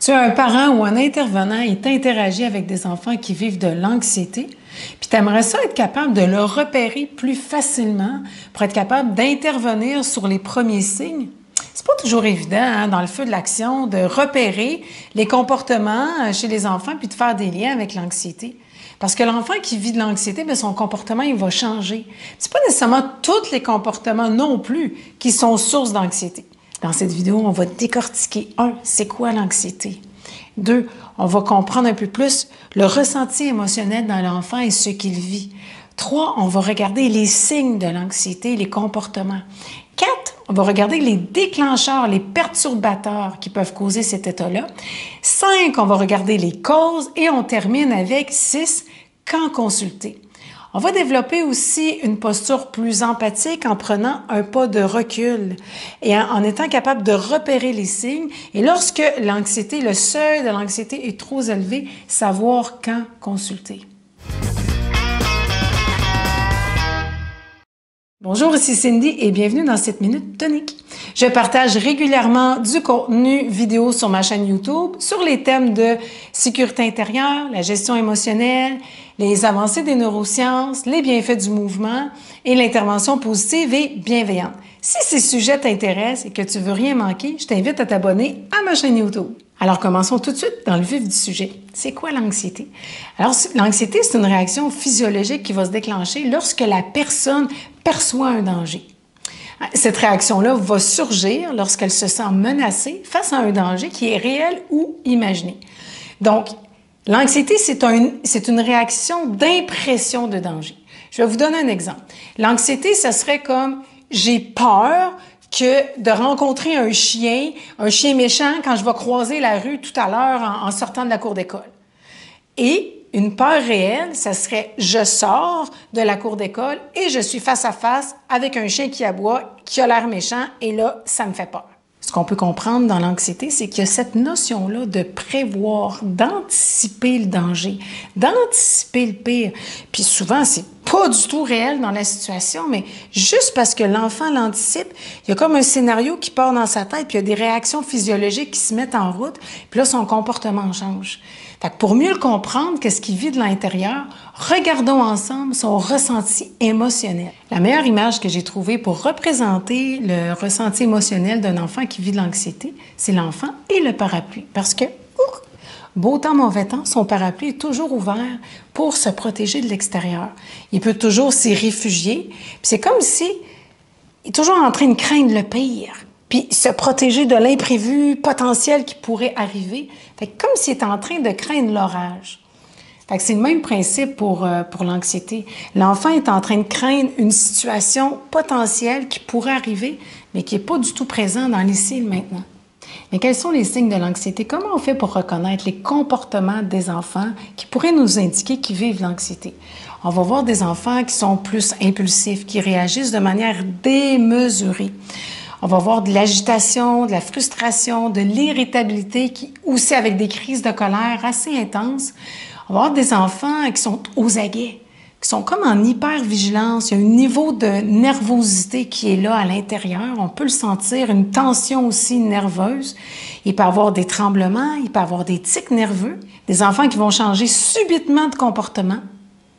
Tu es un parent ou un intervenant et t'interagis avec des enfants qui vivent de l'anxiété, puis tu aimerais ça être capable de le repérer plus facilement pour être capable d'intervenir sur les premiers signes. C'est pas toujours évident, hein, dans le feu de l'action, de repérer les comportements chez les enfants puis de faire des liens avec l'anxiété. Parce que l'enfant qui vit de l'anxiété, bien, son comportement, il va changer. C'est pas nécessairement tous les comportements non plus qui sont source d'anxiété. Dans cette vidéo, on va décortiquer 1. C'est quoi l'anxiété? 2. On va comprendre un peu plus le ressenti émotionnel dans l'enfant et ce qu'il vit. 3. On va regarder les signes de l'anxiété, les comportements. 4. On va regarder les déclencheurs, les perturbateurs qui peuvent causer cet état-là. 5. On va regarder les causes et on termine avec 6. Quand consulter. On va développer aussi une posture plus empathique en prenant un pas de recul et en étant capable de repérer les signes. Et lorsque l'anxiété, le seuil de l'anxiété est trop élevé, savoir quand consulter. Bonjour, ici Cindy et bienvenue dans cette Minute Tonique. Je partage régulièrement du contenu vidéo sur ma chaîne YouTube sur les thèmes de sécurité intérieure, la gestion émotionnelle, les avancées des neurosciences, les bienfaits du mouvement et l'intervention positive et bienveillante. Si ces sujets t'intéressent et que tu veux rien manquer, je t'invite à t'abonner à ma chaîne YouTube. Alors, commençons tout de suite dans le vif du sujet. C'est quoi l'anxiété? Alors, l'anxiété, c'est une réaction physiologique qui va se déclencher lorsque la personne perçoit un danger. Cette réaction-là va surgir lorsqu'elle se sent menacée face à un danger qui est réel ou imaginé. Donc, l'anxiété, c'est une réaction d'impression de danger. Je vais vous donner un exemple. L'anxiété, ça serait comme j'ai peur que de rencontrer un chien méchant quand je vais croiser la rue tout à l'heure en sortant de la cour d'école. Et une peur réelle, ça serait je sors de la cour d'école et je suis face à face avec un chien qui aboie, qui a l'air méchant et là, ça me fait peur. Ce qu'on peut comprendre dans l'anxiété, c'est qu'il y a cette notion-là de prévoir, d'anticiper le danger, d'anticiper le pire. Puis souvent, c'est pas du tout réel dans la situation, mais juste parce que l'enfant l'anticipe, il y a comme un scénario qui part dans sa tête, puis il y a des réactions physiologiques qui se mettent en route, puis là, son comportement change. Fait que pour mieux le comprendre, qu'est-ce qu'il vit de l'intérieur, regardons ensemble son ressenti émotionnel. La meilleure image que j'ai trouvée pour représenter le ressenti émotionnel d'un enfant qui vit de l'anxiété, c'est l'enfant et le parapluie. Parce que, beau temps, mauvais temps, son parapluie est toujours ouvert pour se protéger de l'extérieur. Il peut toujours s'y réfugier. Puis c'est comme si il est toujours en train de craindre le pire. Puis se protéger de l'imprévu potentiel qui pourrait arriver. Fait que comme s'il est en train de craindre l'orage. Fait que c'est le même principe pour l'anxiété. L'enfant est en train de craindre une situation potentielle qui pourrait arriver, mais qui n'est pas du tout présent dans l'ici et le maintenant. Mais quels sont les signes de l'anxiété? Comment on fait pour reconnaître les comportements des enfants qui pourraient nous indiquer qu'ils vivent l'anxiété? On va voir des enfants qui sont plus impulsifs, qui réagissent de manière démesurée. On va voir de l'agitation, de la frustration, de l'irritabilité, aussi avec des crises de colère assez intenses. On va voir des enfants qui sont aux aguets, qui sont comme en hypervigilance. Il y a un niveau de nervosité qui est là à l'intérieur. On peut le sentir, une tension aussi nerveuse. Il peut y avoir des tremblements, il peut y avoir des tics nerveux. Des enfants qui vont changer subitement de comportement.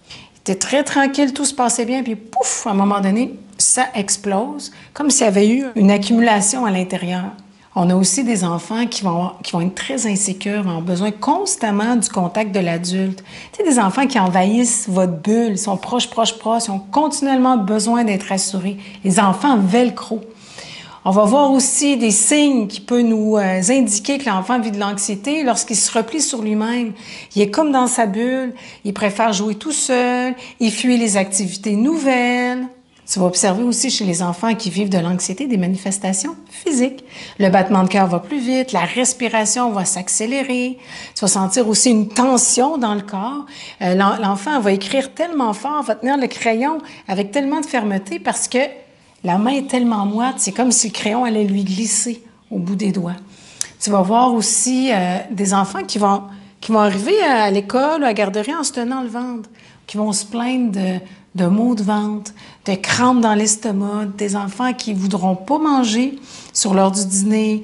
Ils étaient très tranquilles, tout se passait bien, puis pouf, à un moment donné, ça explose, comme s'il y avait eu une accumulation à l'intérieur. On a aussi des enfants qui vont être très insécures, ont besoin constamment du contact de l'adulte. Tu sais, des enfants qui envahissent votre bulle, ils sont proches, ils ont continuellement besoin d'être rassurés. Les enfants velcro. On va voir aussi des signes qui peuvent nous indiquer que l'enfant vit de l'anxiété lorsqu'il se replie sur lui-même. Il est comme dans sa bulle, il préfère jouer tout seul, il fuit les activités nouvelles. Tu vas observer aussi chez les enfants qui vivent de l'anxiété des manifestations physiques. Le battement de cœur va plus vite, la respiration va s'accélérer. Tu vas sentir aussi une tension dans le corps. L'enfant va écrire tellement fort, va tenir le crayon avec tellement de fermeté parce que la main est tellement moite, c'est comme si le crayon allait lui glisser au bout des doigts. Tu vas voir aussi des enfants qui vont arriver à l'école ou à la garderie en se tenant le ventre, qui vont se plaindre de maux de ventre, de crampes dans l'estomac, des enfants qui voudront pas manger sur l'heure du dîner,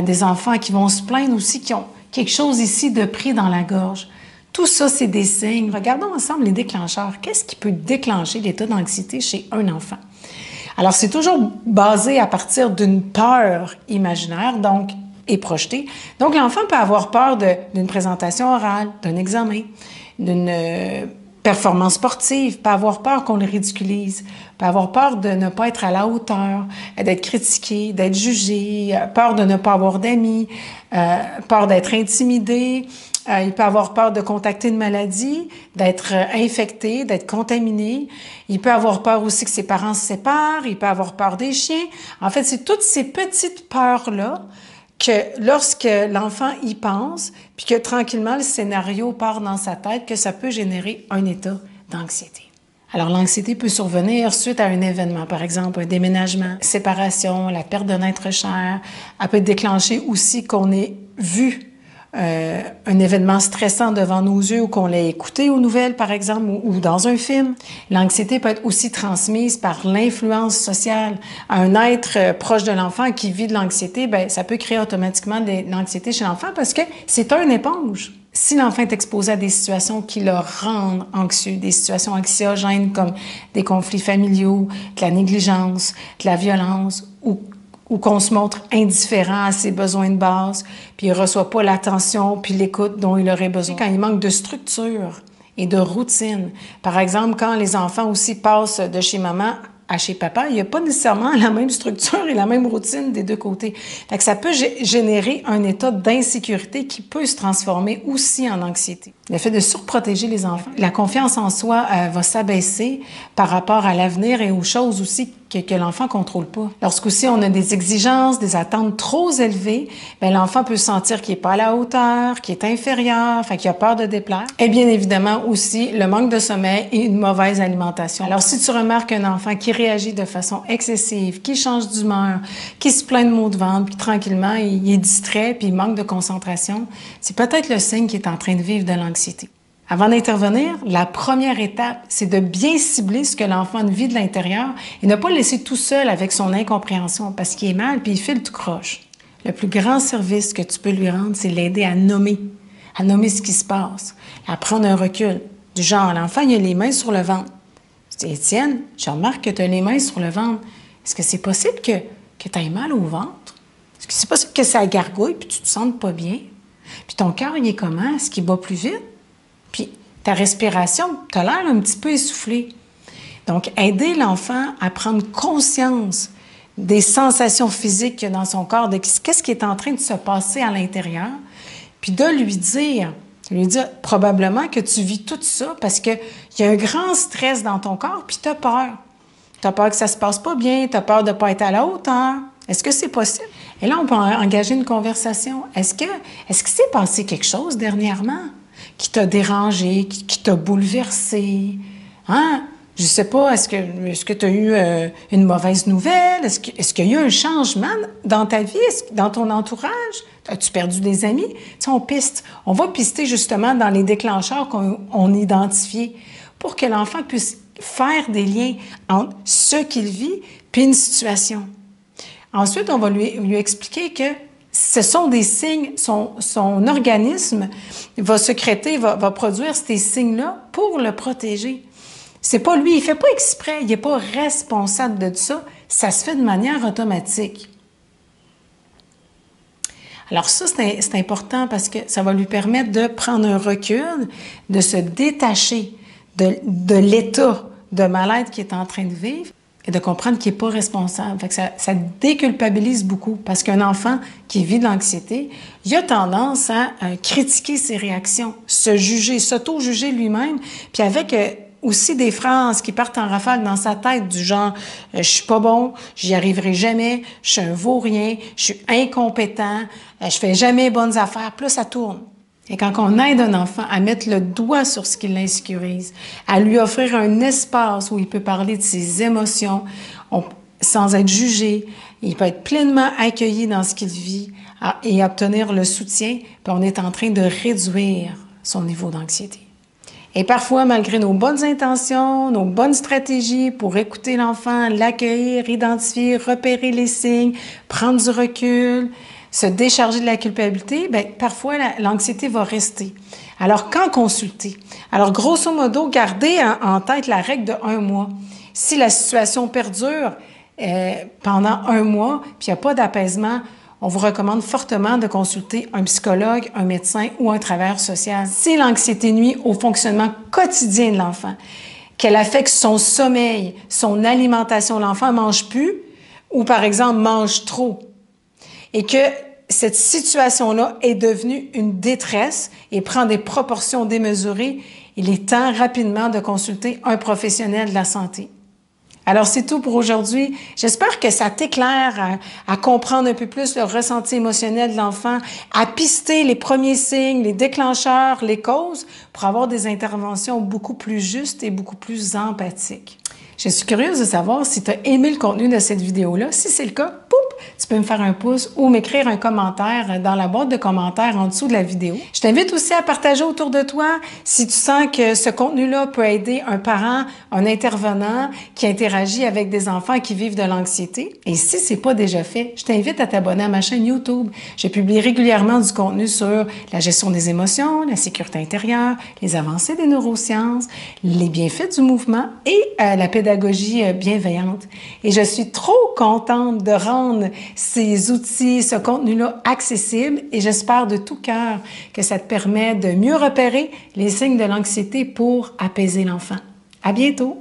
des enfants qui vont se plaindre aussi, qui quelque chose ici de pris dans la gorge. Tout ça, c'est des signes. Regardons ensemble les déclencheurs. Qu'est-ce qui peut déclencher l'état d'anxiété chez un enfant? Alors, c'est toujours basé à partir d'une peur imaginaire, donc, et projetée. Donc, l'enfant peut avoir peur d'une présentation orale, d'un examen, d'une performance sportive, peut avoir peur qu'on le ridiculise, peut avoir peur de ne pas être à la hauteur, d'être critiqué, d'être jugé, peur de ne pas avoir d'amis, peur d'être intimidé. Il peut avoir peur de contacter une maladie, d'être infecté, d'être contaminé. Il peut avoir peur aussi que ses parents se séparent. Il peut avoir peur des chiens. En fait, c'est toutes ces petites peurs-là que lorsque l'enfant y pense, puis que tranquillement le scénario part dans sa tête, que ça peut générer un état d'anxiété. Alors, l'anxiété peut survenir suite à un événement, par exemple un déménagement, séparation, la perte d'un être cher. Elle peut être déclenchée aussi qu'on ait vu un événement stressant devant nos yeux ou qu'on l'ait écouté aux nouvelles, par exemple, ou dans un film. L'anxiété peut être aussi transmise par l'influence sociale. Un être proche de l'enfant qui vit de l'anxiété, ben ça peut créer automatiquement de l'anxiété chez l'enfant parce que c'est une éponge. Si l'enfant est exposé à des situations qui le rendent anxieux, des situations anxiogènes comme des conflits familiaux, de la négligence, de la violence ou qu'on se montre indifférent à ses besoins de base, puis il ne reçoit pas l'attention puis l'écoute dont il aurait besoin. Quand il manque de structure et de routine, par exemple, quand les enfants aussi passent de chez maman à chez papa, il n'y a pas nécessairement la même structure et la même routine des deux côtés. Fait que ça peut générer un état d'insécurité qui peut se transformer aussi en anxiété. Le fait de surprotéger les enfants, la confiance en soi va s'abaisser par rapport à l'avenir et aux choses aussi que l'enfant ne contrôle pas. Lorsqu'aussi on a des exigences, des attentes trop élevées, bien, l'enfant peut sentir qu'il n'est pas à la hauteur, qu'il est inférieur, enfin qu'il a peur de déplaire. Et bien évidemment aussi le manque de sommeil et une mauvaise alimentation. Alors si tu remarques un enfant qui réagit de façon excessive, qui change d'humeur, qui se plaint de maux de ventre, puis tranquillement il est distrait, puis il manque de concentration, c'est peut-être le signe qu'il est en train de vivre de l'anxiété. Avant d'intervenir, la première étape, c'est de bien cibler ce que l'enfant vit de l'intérieur et ne pas le laisser tout seul avec son incompréhension parce qu'il est mal puis il file tout croche. Le plus grand service que tu peux lui rendre, c'est l'aider à nommer ce qui se passe, à prendre un recul. Du genre, l'enfant, il a les mains sur le ventre. Je dis, Étienne, je remarque que tu as les mains sur le ventre. Est-ce que c'est possible que tu aies mal au ventre? Est-ce que c'est possible que ça gargouille puis tu te sentes pas bien? Puis ton cœur, il est comment? Est-ce qu'il bat plus vite? Puis ta respiration, tu as l'air un petit peu essoufflé. Donc, aider l'enfant à prendre conscience des sensations physiques qu'il y a dans son corps, de qu'est-ce qui est en train de se passer à l'intérieur, puis de lui dire probablement que tu vis tout ça parce qu'il y a un grand stress dans ton corps, puis tu as peur. Tu as peur que ça se passe pas bien, tu as peur de ne pas être à la hauteur. Est-ce que c'est possible? Et là, on peut engager une conversation. Est-ce qu'il s'est passé quelque chose dernièrement qui t'a dérangé, qui t'a bouleversé? Hein? Je sais pas, est-ce que tu as eu une mauvaise nouvelle? Est-ce qu'il y a eu un changement dans ta vie, dans ton entourage? As-tu perdu des amis? Tu sais, on piste. On va pister justement dans les déclencheurs qu'on identifie pour que l'enfant puisse faire des liens entre ce qu'il vit puis une situation. Ensuite, on va lui expliquer que ce sont des signes, son organisme va sécréter, va produire ces signes-là pour le protéger. C'est pas lui, il fait pas exprès, il n'est pas responsable de ça, ça se fait de manière automatique. Alors ça, c'est important parce que ça va lui permettre de prendre un recul, de se détacher de l'état de mal-être qu'il est en train de vivre et de comprendre qu'il n'est pas responsable. Fait que ça déculpabilise beaucoup parce qu'un enfant qui vit de l'anxiété, il a tendance à critiquer ses réactions, se juger, s'auto-juger lui-même, puis avec aussi des phrases qui partent en rafale dans sa tête du genre « je suis pas bon, j'y arriverai jamais, je suis un vaurien, je suis incompétent, je fais jamais bonnes affaires », puis là, ça tourne. Et quand on aide un enfant à mettre le doigt sur ce qui l'insécurise, à lui offrir un espace où il peut parler de ses émotions sans être jugé, il peut être pleinement accueilli dans ce qu'il vit et obtenir le soutien, puis on est en train de réduire son niveau d'anxiété. Et parfois, malgré nos bonnes intentions, nos bonnes stratégies pour écouter l'enfant, l'accueillir, identifier, repérer les signes, prendre du recul, se décharger de la culpabilité, bien, parfois l'anxiété va rester. Alors, quand consulter? Alors, grosso modo, gardez en tête la règle de 1 mois. Si la situation perdure pendant 1 mois, puis il n'y a pas d'apaisement, on vous recommande fortement de consulter un psychologue, un médecin ou un travailleur social. Si l'anxiété nuit au fonctionnement quotidien de l'enfant, qu'elle affecte son sommeil, son alimentation, l'enfant ne mange plus ou, par exemple, mange trop, et que cette situation-là est devenue une détresse et prend des proportions démesurées, il est temps rapidement de consulter un professionnel de la santé. Alors, c'est tout pour aujourd'hui. J'espère que ça t'éclaire à comprendre un peu plus le ressenti émotionnel de l'enfant, à pister les premiers signes, les déclencheurs, les causes, pour avoir des interventions beaucoup plus justes et beaucoup plus empathiques. Je suis curieuse de savoir si tu as aimé le contenu de cette vidéo-là. Si c'est le cas, poup, tu peux me faire un pouce ou m'écrire un commentaire dans la boîte de commentaires en dessous de la vidéo. Je t'invite aussi à partager autour de toi si tu sens que ce contenu-là peut aider un parent, un intervenant qui interagit avec des enfants qui vivent de l'anxiété. Et si c'est pas déjà fait, je t'invite à t'abonner à ma chaîne YouTube. Je publie régulièrement du contenu sur la gestion des émotions, la sécurité intérieure, les avancées des neurosciences, les bienfaits du mouvement et la pédagogie bienveillante. Et je suis trop contente de rendre ces outils, ce contenu-là accessible et j'espère de tout cœur que ça te permet de mieux repérer les signes de l'anxiété pour apaiser l'enfant. À bientôt!